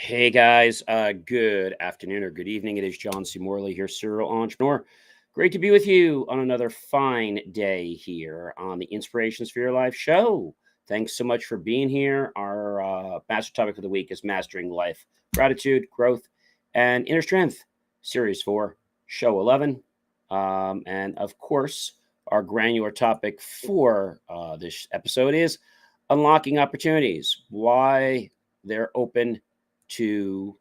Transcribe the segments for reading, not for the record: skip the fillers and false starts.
Hey guys, good afternoon or good evening. It is John C. Morley here, serial entrepreneur. Great to be with you on another fine day here on the Inspirations for Your Life show. Thanks so much for being here. Our master topic of the week is Mastering Life, Gratitude, Growth, and Inner Strength, Series 4, Show 11. And of course, our granular topic for this episode is Unlocking Opportunities, why they're open to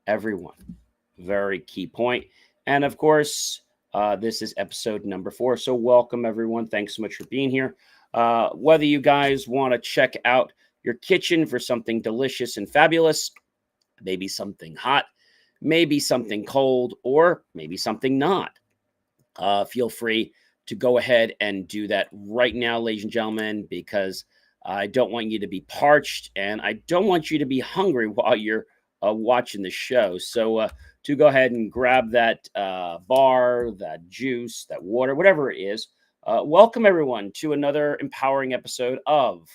everyone. Very key point. And of course, this is episode number 4. So, welcome everyone. Thanks so much for being here. Whether you guys want to check out your kitchen for something delicious and fabulous, maybe something hot, maybe something cold, or maybe something not, feel free to go ahead and do that right now, ladies and gentlemen, because I don't want you to be parched and I don't want you to be hungry while you're watching the show. So, to go ahead and grab that bar, that juice, that water, whatever it is, welcome everyone to another empowering episode of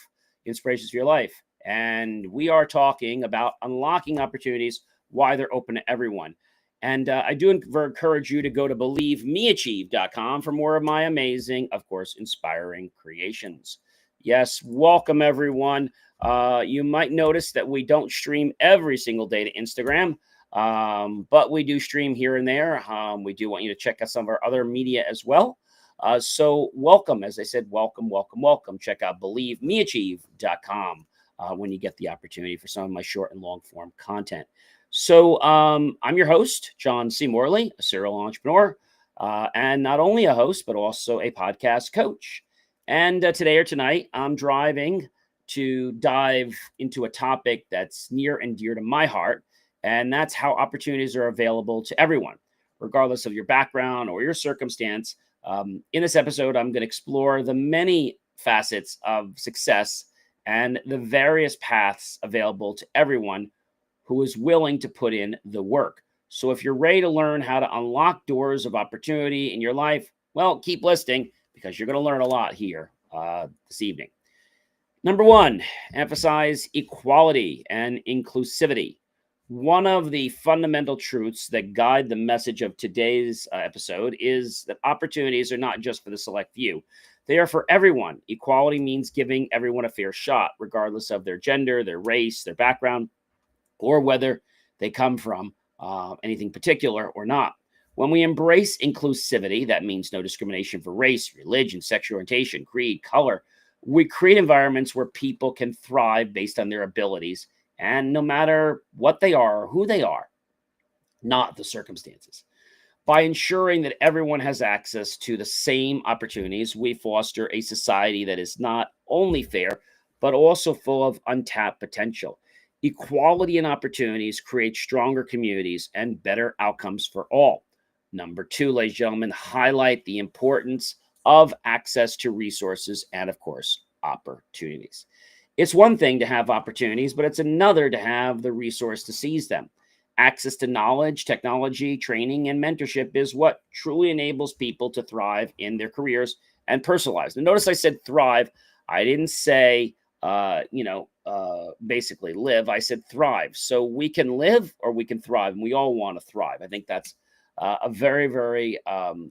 Inspirations for Your Life. And we are talking about unlocking opportunities, why they're open to everyone. And I do encourage you to go to believemeachieve.com for more of my amazing, of course, inspiring creations. Yes, welcome everyone. You might notice that we don't stream every single day to Instagram, but we do stream here and there. We do want you to check out some of our other media as well. So welcome, as I said, welcome, welcome, welcome. Check out believemeachieve.com when you get the opportunity for some of my short and long form content. So I'm your host, John C. Morley, a serial entrepreneur, and not only a host, but also a podcast coach. And today or tonight, I'm driving to dive into a topic that's near and dear to my heart, and that's how opportunities are available to everyone, regardless of your background or your circumstance. In this episode, I'm going to explore the many facets of success and the various paths available to everyone who is willing to put in the work. So if you're ready to learn how to unlock doors of opportunity in your life, well, keep listening because you're going to learn a lot here this evening. Number 1, emphasize equality and inclusivity. One of the fundamental truths that guide the message of today's episode is that opportunities are not just for the select few. They are for everyone. Equality means giving everyone a fair shot, regardless of their gender, their race, their background, or whether they come from anything particular or not. When we embrace inclusivity, that means no discrimination for race, religion, sexual orientation, creed, color. We create environments where people can thrive based on their abilities, and no matter what they are or who they are, not the circumstances. By ensuring that everyone has access to the same opportunities, we foster a society that is not only fair, but also full of untapped potential. Equality and opportunities create stronger communities and better outcomes for all. Number 2, ladies and gentlemen, highlight the importance of access to resources and, of course, opportunities. It's one thing to have opportunities, but it's another to have the resource to seize them. Access to knowledge, technology, training, and mentorship is what truly enables people to thrive in their careers and personal lives. And notice I said thrive. I didn't say, basically live. I said thrive. So we can live or we can thrive, and we all want to thrive. I think that's a very, very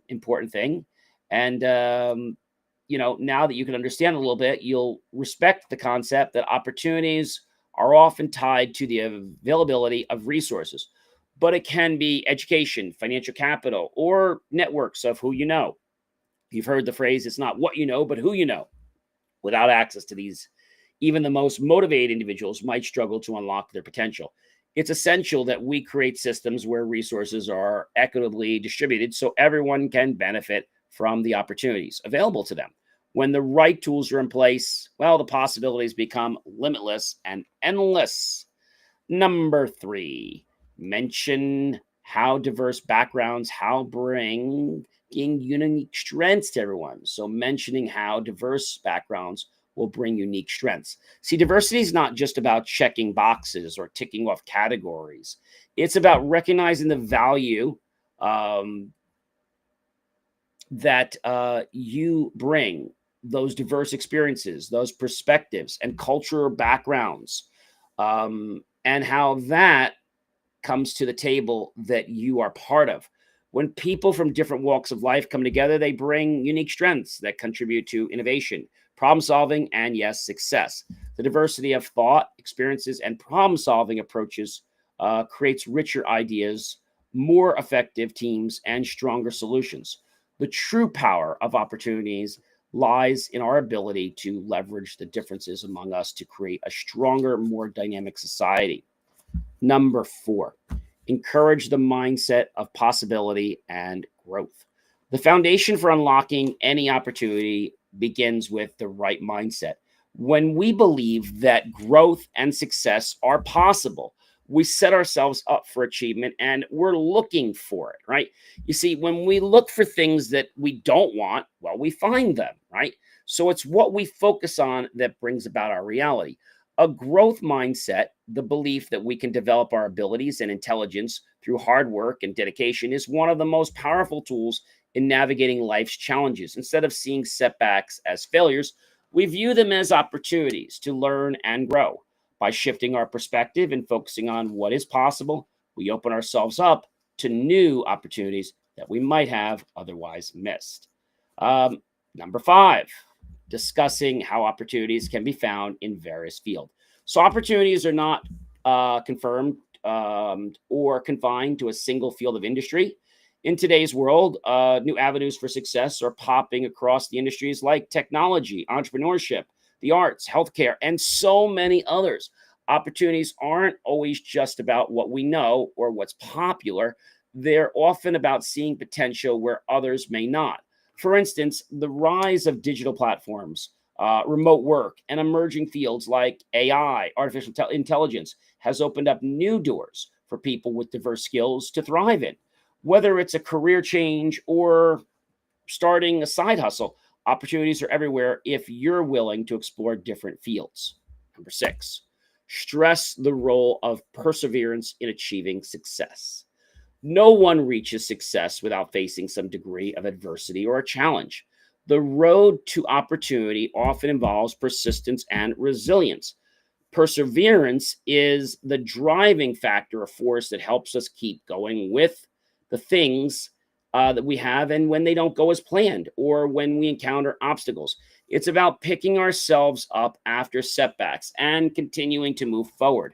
important thing. And, now that you can understand a little bit, you'll respect the concept that opportunities are often tied to the availability of resources, but it can be education, financial capital, or networks of who you know. You've heard the phrase, it's not what you know, but who you know. Without access to these, even the most motivated individuals might struggle to unlock their potential. It's essential that we create systems where resources are equitably distributed so everyone can benefit from the opportunities available to them. When the right tools are in place, well, the possibilities become limitless and endless. Number 3, mention how diverse backgrounds, how bringing unique strengths to everyone. So mentioning how diverse backgrounds will bring unique strengths. See, diversity is not just about checking boxes or ticking off categories. It's about recognizing the value that you bring, those diverse experiences, those perspectives and cultural backgrounds. and how that comes to the table that you are part of. When people from different walks of life come together, they bring unique strengths that contribute to innovation, problem solving, and yes, success. The diversity of thought, experiences, and problem solving approaches creates richer ideas, more effective teams, and stronger solutions. The true power of opportunities lies in our ability to leverage the differences among us to create a stronger, more dynamic society. Number four, encourage the mindset of possibility and growth. The foundation for unlocking any opportunity begins with the right mindset. When we believe that growth and success are possible, we set ourselves up for achievement and we're looking for it, right? You see, when we look for things that we don't want, well, we find them, right? So it's what we focus on that brings about our reality. A growth mindset, the belief that we can develop our abilities and intelligence through hard work and dedication, is one of the most powerful tools in navigating life's challenges. Instead of seeing setbacks as failures, we view them as opportunities to learn and grow. By shifting our perspective and focusing on what is possible, we open ourselves up to new opportunities that we might have otherwise missed. Um, Number five, discussing how opportunities can be found in various fields. So opportunities are not confirmed or confined to a single field of industry. In today's world, new avenues for success are popping across the industries like technology, entrepreneurship, the arts, healthcare, and so many others. Opportunities aren't always just about what we know or what's popular. They're often about seeing potential where others may not. For instance, the rise of digital platforms, remote work, and emerging fields like AI, artificial intelligence, has opened up new doors for people with diverse skills to thrive in. Whether it's a career change or starting a side hustle, opportunities are everywhere if you're willing to explore different fields. Number six, stress the role of perseverance in achieving success. No one reaches success without facing some degree of adversity or a challenge. The road to opportunity often involves persistence and resilience. Perseverance is the driving factor, a force that helps us keep going with the things that we have, and when they don't go as planned or when we encounter obstacles. It's about picking ourselves up after setbacks and continuing to move forward.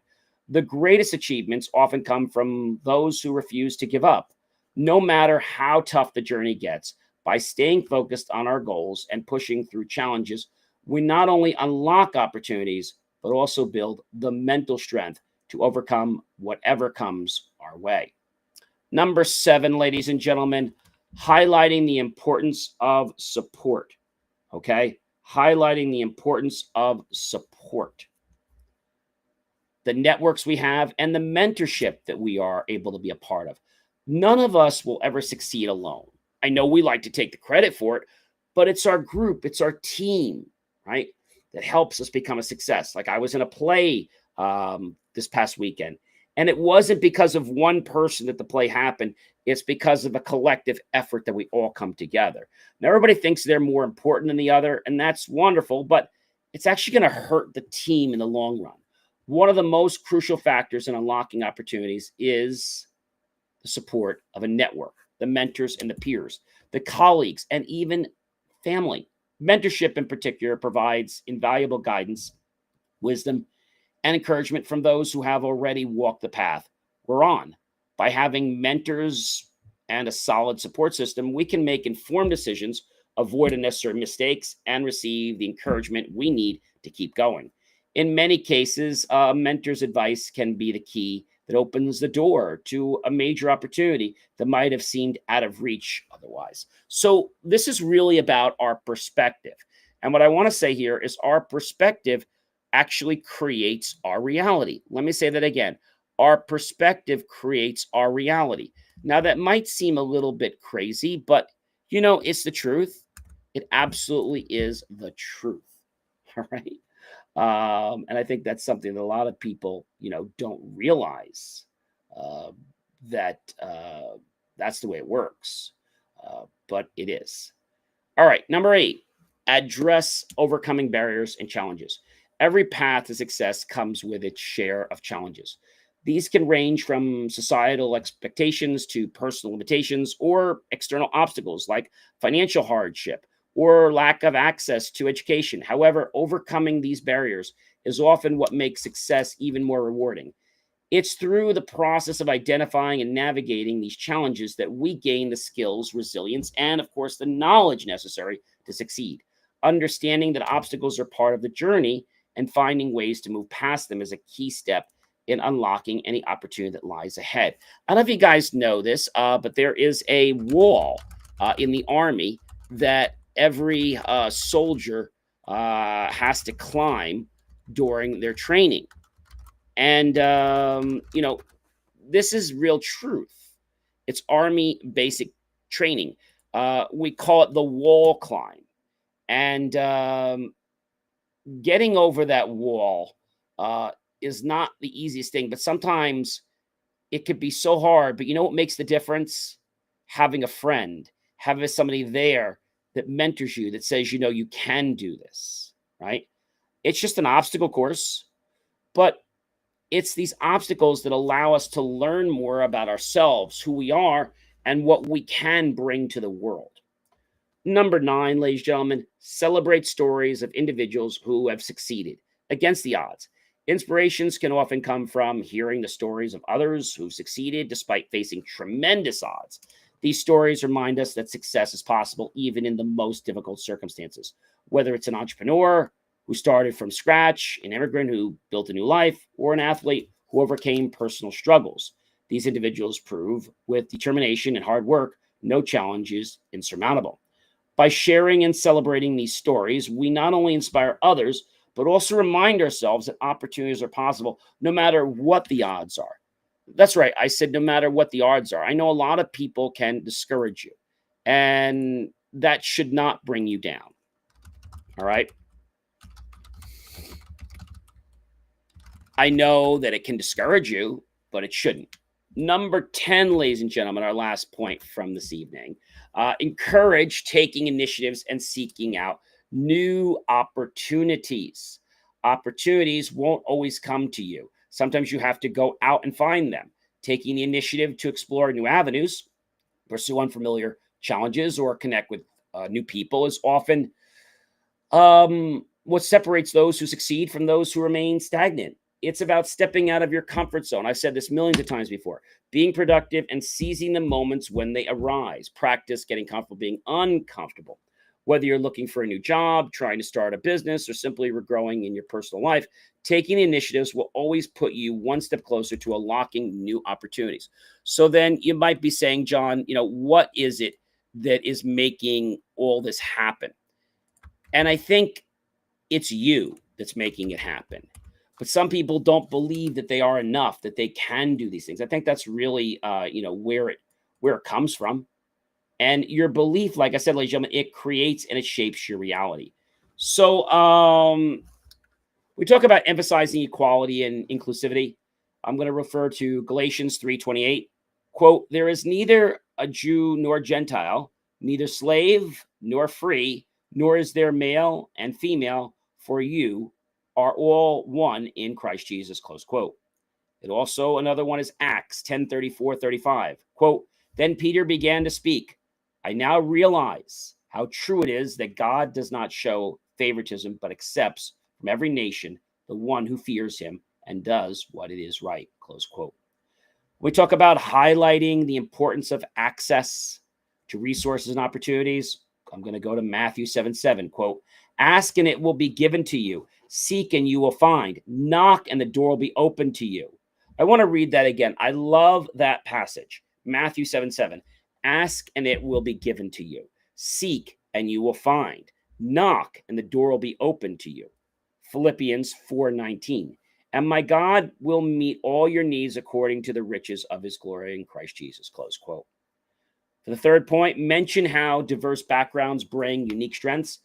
The greatest achievements often come from those who refuse to give up, no matter how tough the journey gets. By staying focused on our goals and pushing through challenges, we not only unlock opportunities, but also build the mental strength to overcome whatever comes our way. Number seven, ladies and gentlemen, highlighting the importance of support. Okay. Highlighting the importance of support, the networks we have, and the mentorship that we are able to be a part of. None of us will ever succeed alone. I know we like to take the credit for it, but it's our group, it's our team, right? That helps us become a success. Like I was in a play this past weekend, and it wasn't because of one person that the play happened. It's because of a collective effort that we all come together. Now, everybody thinks they're more important than the other, and that's wonderful, but it's actually going to hurt the team in the long run. One of the most crucial factors in unlocking opportunities is the support of a network, the mentors and the peers, the colleagues, and even family. Mentorship, in particular, provides invaluable guidance, wisdom, and encouragement from those who have already walked the path we're on. By having mentors and a solid support system, we can make informed decisions, avoid unnecessary mistakes, and receive the encouragement we need to keep going. In many cases, a mentor's advice can be the key that opens the door to a major opportunity that might have seemed out of reach otherwise. So, this is really about our perspective. And what I want to say here is our perspective actually creates our reality. Let me say that again. Our perspective creates our reality. Now, that might seem a little bit crazy, but it's the truth. It absolutely is the truth. All right. And I think that's something that a lot of people, don't realize uh, that that's the way it works. But it is. All right. Number eight, address overcoming barriers and challenges. Every path to success comes with its share of challenges. These can range from societal expectations to personal limitations or external obstacles like financial hardship or lack of access to education. However, overcoming these barriers is often what makes success even more rewarding. It's through the process of identifying and navigating these challenges that we gain the skills, resilience, and of course, the knowledge necessary to succeed. Understanding that obstacles are part of the journey and finding ways to move past them is a key step in unlocking any opportunity that lies ahead. I don't know if you guys know this, but there is a wall in the Army that every soldier has to climb during their training. And, this is real truth. It's Army basic training. We call it the wall climb. And getting over that wall is not the easiest thing, but sometimes it could be so hard. But you know what makes the difference? Having a friend, having somebody there that mentors you, that says, you can do this, right? It's just an obstacle course, but it's these obstacles that allow us to learn more about ourselves, who we are, and what we can bring to the world. Number 9, ladies and gentlemen, celebrate stories of individuals who have succeeded against the odds. Inspirations can often come from hearing the stories of others who succeeded despite facing tremendous odds. These stories remind us that success is possible even in the most difficult circumstances. Whether it's an entrepreneur who started from scratch, an immigrant who built a new life, or an athlete who overcame personal struggles. These individuals prove with determination and hard work, no challenge is insurmountable. By sharing and celebrating these stories, we not only inspire others, but also remind ourselves that opportunities are possible no matter what the odds are. That's right. I said no matter what the odds are. I know a lot of people can discourage you, and that should not bring you down. All right. I know that it can discourage you, but it shouldn't. Number 10, ladies and gentlemen, our last point from this evening. Encourage taking initiatives and seeking out new opportunities. Opportunities won't always come to you. Sometimes you have to go out and find them. Taking the initiative to explore new avenues, pursue unfamiliar challenges, or connect with new people is often what separates those who succeed from those who remain stagnant. It's about stepping out of your comfort zone. I've said this millions of times before. Being productive and seizing the moments when they arise. Practice getting comfortable being uncomfortable. Whether you're looking for a new job, trying to start a business, or simply regrowing in your personal life, taking initiatives will always put you one step closer to unlocking new opportunities. So then you might be saying, John, what is it that is making all this happen? And I think it's you that's making it happen. But some people don't believe that they are enough, that they can do these things. I think that's really, where it comes from. And your belief, like I said, ladies and gentlemen, it creates and it shapes your reality. So we talk about emphasizing equality and inclusivity. I'm going to refer to Galatians 3:28. Quote, there is neither a Jew nor Gentile, neither slave nor free, nor is there male and female, for you are all one in Christ Jesus, close quote. And also another one is Acts 10:34-35. Quote, then Peter began to speak. I now realize how true it is that God does not show favoritism, but accepts from every nation the one who fears him and does what it is right, close quote. We talk about highlighting the importance of access to resources and opportunities. I'm going to go to Matthew 7:7, quote, ask and it will be given to you. Seek and you will find. Knock and the door will be open to you. I want to read that again. I love that passage. Matthew 7:7. Ask and it will be given to you. Seek and you will find. Knock and the door will be open to you. Philippians 4:19. And my God will meet all your needs according to the riches of his glory in Christ Jesus, close quote. For the third point, mention how diverse backgrounds bring unique strengths.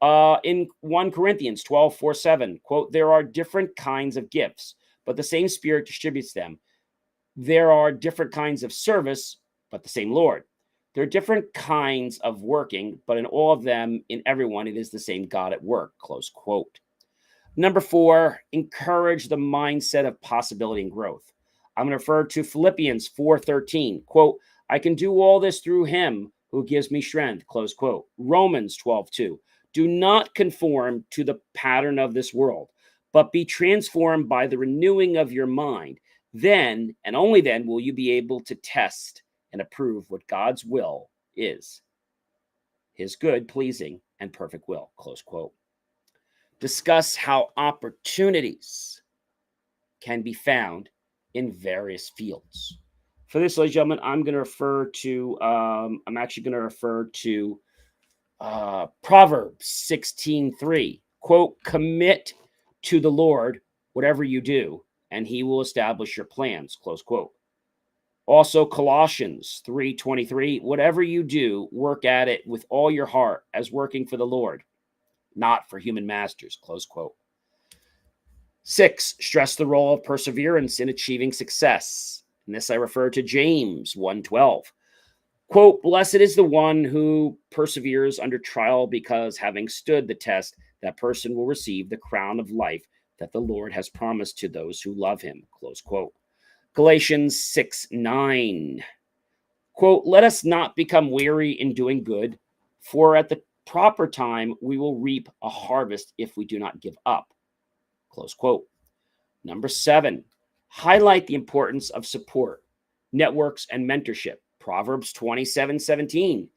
In 1 Corinthians 12:4-7, quote, there are different kinds of gifts, but the same Spirit distributes them. There are different kinds of service, but the same Lord. There are different kinds of working, but in all of them, in everyone, it is the same God at work, close quote. Number 4, encourage the mindset of possibility and growth. I'm going to refer to Philippians 4:13. Quote, I can do all this through him who gives me strength. Close quote. Romans 12:2. Do not conform to the pattern of this world, but be transformed by the renewing of your mind. Then, and only then, will you be able to test and approve what God's will is, his good, pleasing, and perfect will. Close quote. Discuss how opportunities can be found in various fields. For this, ladies and gentlemen, I'm actually going to refer to Proverbs 16:3. Quote, commit to the Lord whatever you do, and he will establish your plans. Close quote. Also, Colossians 3:23, whatever you do, work at it with all your heart as working for the Lord, not for human masters. Close quote. 6, stress the role of perseverance in achieving success. And this I refer to James 1:12. Quote, blessed is the one who perseveres under trial, because having stood the test, that person will receive the crown of life that the Lord has promised to those who love him. Close quote. Galatians 6:9. Quote, let us not become weary in doing good, for at the proper time we will reap a harvest if we do not give up. Close quote. Number 7, highlight the importance of support, networks, and mentorship. Proverbs 27:17.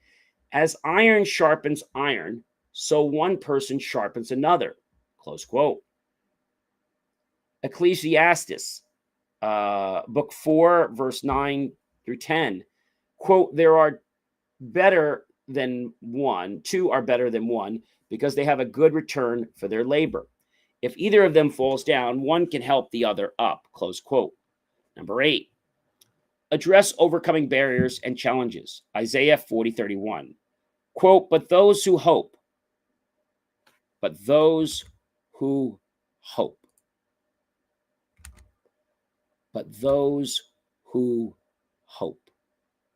As iron sharpens iron, so one person sharpens another. Close quote. Ecclesiastes, book 4, verse 9 through 10. Quote, there are better than one, two are better than one, because they have a good return for their labor. If either of them falls down, one can help the other up. Close quote. Number 8, address overcoming barriers and challenges. Isaiah 40:31. Quote, but those who hope, but those who hope, but those who hope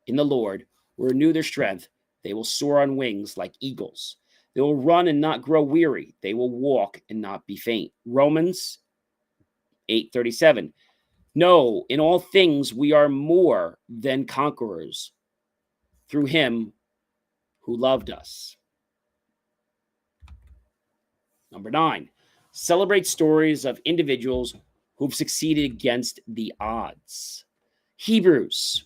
in the Lord will renew their strength. They will soar on wings like eagles. They will run and not grow weary. They will walk and not be faint. Romans 8:37. No, in all things we are more than conquerors through him who loved us. Number 9, celebrate stories of individuals who've succeeded against the odds. Hebrews,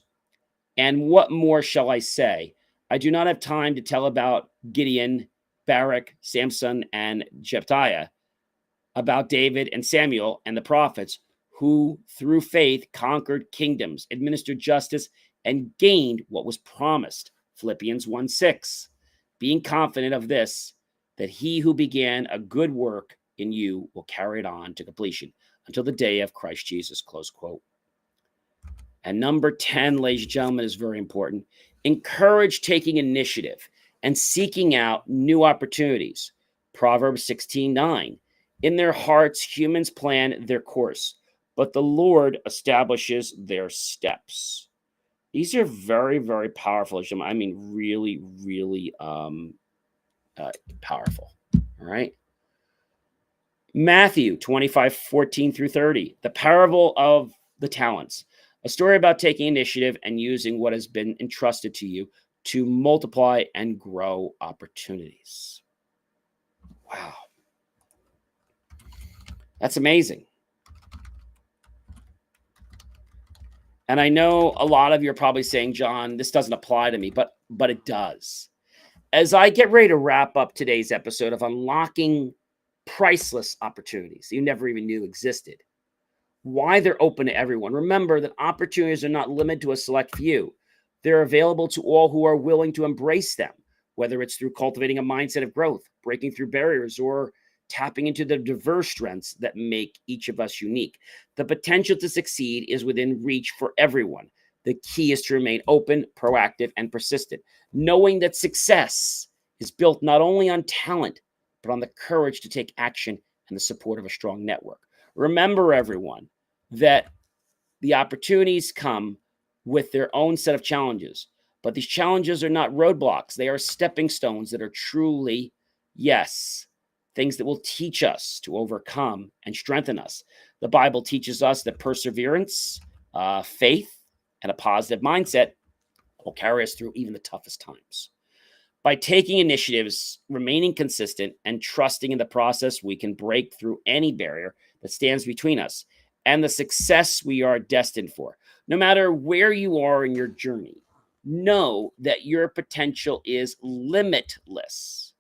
and what more shall I say? I do not have time to tell about Gideon, Barak, Samson, and Jephthah, about David and Samuel and the prophets, who through faith conquered kingdoms, administered justice, and gained what was promised. Philippians 1:6. Being confident of this, that he who began a good work in you will carry it on to completion until the day of Christ Jesus. Close quote. And number 10, ladies and gentlemen, is very important. Encourage taking initiative and seeking out new opportunities. Proverbs 16:9. In their hearts, humans plan their course, but the Lord establishes their steps. These are very, very powerful. I mean, really, really powerful. All right. Matthew 25:14 through 30. The parable of the talents. A story about taking initiative and using what has been entrusted to you to multiply and grow opportunities. Wow. That's amazing. And I know a lot of you are probably saying, John, this doesn't apply to me, but it does. As I get ready to wrap up today's episode of unlocking priceless opportunities you never even knew existed, why they're open to everyone. Remember that opportunities are not limited to a select few. They're available to all who are willing to embrace them, whether it's through cultivating a mindset of growth, breaking through barriers, or tapping into the diverse strengths that make each of us unique. The potential to succeed is within reach for everyone. The key is to remain open, proactive, and persistent, knowing that success is built not only on talent, but on the courage to take action and the support of a strong network. Remember, everyone, that the opportunities come with their own set of challenges, but these challenges are not roadblocks. They are stepping stones that are truly, yes, things that will teach us to overcome and strengthen us. The Bible teaches us that perseverance, faith, and a positive mindset will carry us through even the toughest times. By taking initiatives, remaining consistent, and trusting in the process, we can break through any barrier that stands between us and the success we are destined for. No matter where you are in your journey, know that your potential is limitless,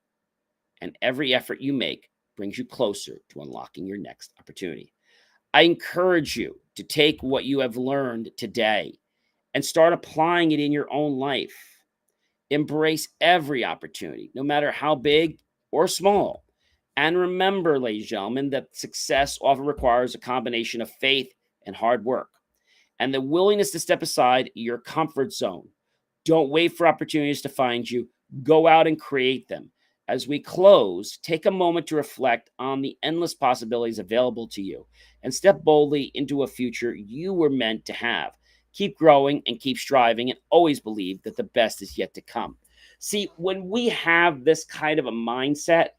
and every effort you make brings you closer to unlocking your next opportunity. I encourage you to take what you have learned today and start applying it in your own life. Embrace every opportunity, no matter how big or small. And remember, ladies and gentlemen, that success often requires a combination of faith and hard work and the willingness to step aside your comfort zone. Don't wait for opportunities to find you. Go out and create them. As we close, take a moment to reflect on the endless possibilities available to you and step boldly into a future you were meant to have. Keep growing and keep striving, and always believe that the best is yet to come. See, when we have this kind of a mindset,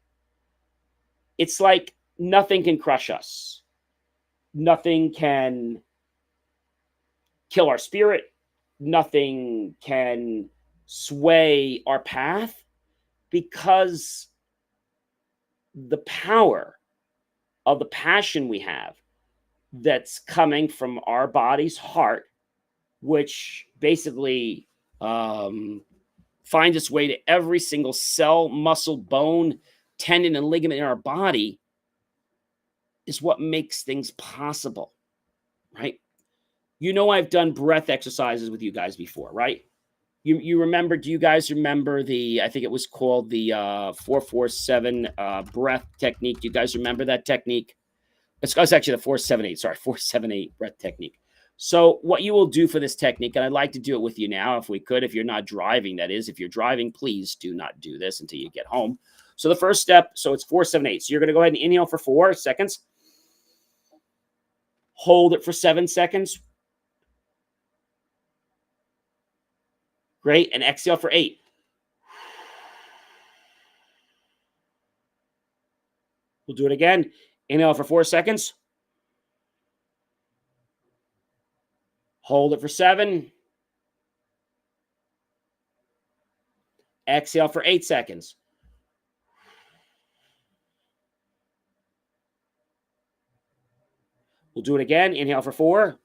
it's like nothing can crush us. Nothing can kill our spirit. Nothing can sway our path, because the power of the passion we have that's coming from our body's heart, which basically finds its way to every single cell, muscle, bone, tendon, and ligament in our body, is what makes things possible, right? You know, I've done breath exercises with you guys before, right? You remember, do you guys remember I think it was called the 4-4-7 breath technique? Do you guys remember that technique? It's actually the 4-7-8, sorry, 4-7-8 breath technique. So what you will do for this technique, and I'd like to do it with you now if we could, if you're not driving, that is. If you're driving, please do not do this until you get home. So the first step, so it's 4-7-8. So you're going to go ahead and inhale for 4 seconds. Hold it for 7 seconds. Great. And exhale for 8. We'll do it again. Inhale for 4 seconds. Hold it for 7. Exhale for 8 seconds. We'll do it again. Inhale for 4.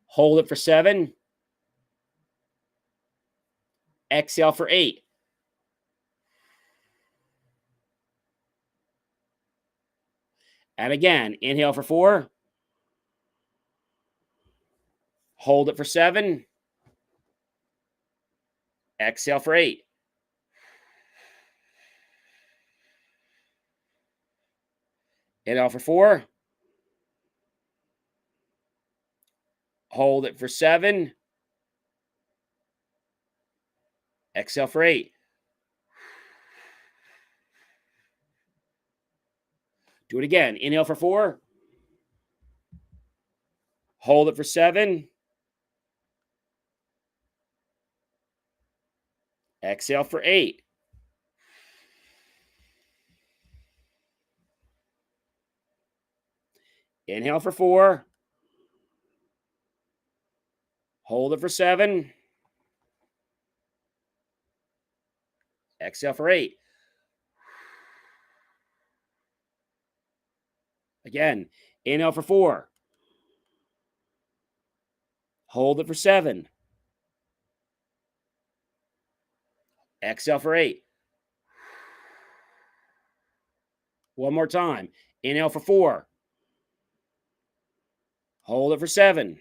Hold it for 7. Exhale for 8. And again, inhale for 4. Hold it for 7. Exhale for 8. Inhale for 4. Hold it for 7. Exhale for 8. Do it again. Inhale for 4. Hold it for 7. Exhale for 8. Inhale for 4. Hold it for 7. Exhale for 8. Again, inhale for 4. Hold it for 7. Exhale for 8. One more time. Inhale for 4. Hold it for 7.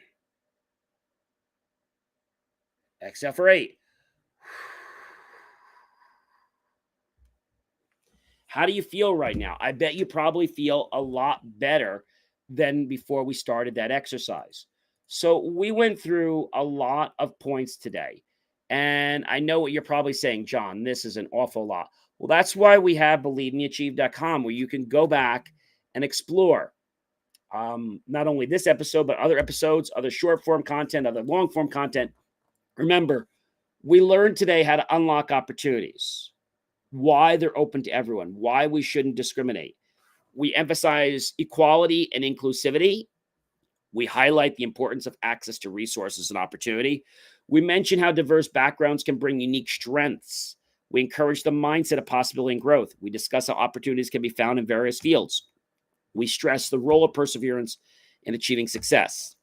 Exhale for 8. How do you feel right now? I bet you probably feel a lot better than before we started that exercise. So we went through a lot of points today. And I know what you're probably saying, John, this is an awful lot. Well, that's why we have believemeachieve.com, where you can go back and explore not only this episode, but other episodes, other short form content, other long form content. Remember, we learned today how to unlock opportunities. why they're open to everyone, why we shouldn't discriminate. We emphasize equality and inclusivity. We highlight the importance of access to resources and opportunity. We mention how diverse backgrounds can bring unique strengths. We encourage the mindset of possibility and growth. We discuss how opportunities can be found in various fields. We stress the role of perseverance in achieving success.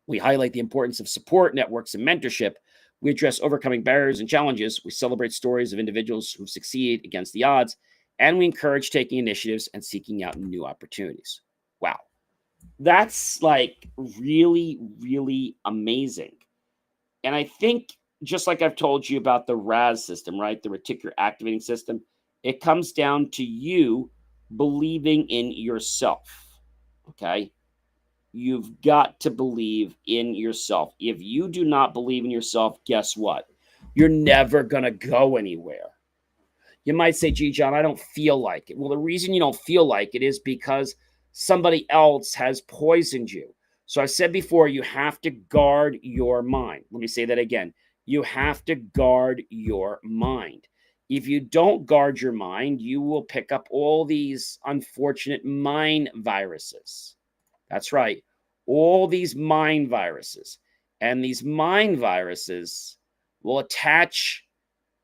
We highlight the importance of support networks and mentorship. We address overcoming barriers and challenges. We celebrate stories of individuals who succeed against the odds. And we encourage taking initiatives and seeking out new opportunities. Wow. That's like really, really amazing. And I think, just like I've told you about the RAS system, right? The reticular activating system, it comes down to you believing in yourself. Okay. You've got to believe in yourself. If you do not believe in yourself, guess what? You're never going to go anywhere. You might say, gee, John, I don't feel like it. Well, the reason you don't feel like it is because somebody else has poisoned you. So I said before, you have to guard your mind. Let me say that again. You have to guard your mind. If you don't guard your mind, you will pick up all these unfortunate mind viruses. That's right. All these mind viruses. And these mind viruses will attach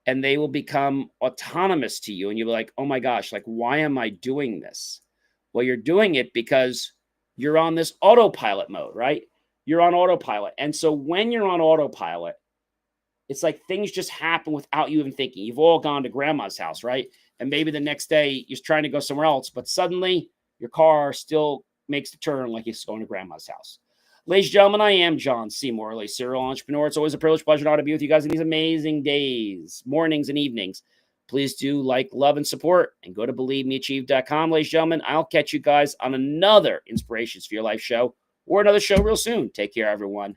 and they will become autonomous to you. And you'll be like, oh my gosh, like, why am I doing this? Well, you're doing it because you're on this autopilot mode, right? You're on autopilot. And so when you're on autopilot, it's like things just happen without you even thinking. You've all gone to grandma's house, right? And maybe the next day you're trying to go somewhere else, but suddenly your car still makes the turn like it's going to grandma's house. Ladies and gentlemen, I am John C. Morley, serial entrepreneur. It's always a privilege, pleasure, and honor to be with you guys in these amazing days, mornings, and evenings. Please do like, love, and support, and go to believemeachieve.com. Ladies and gentlemen, I'll catch you guys on another Inspirations for Your Life show or another show real soon. Take care, everyone.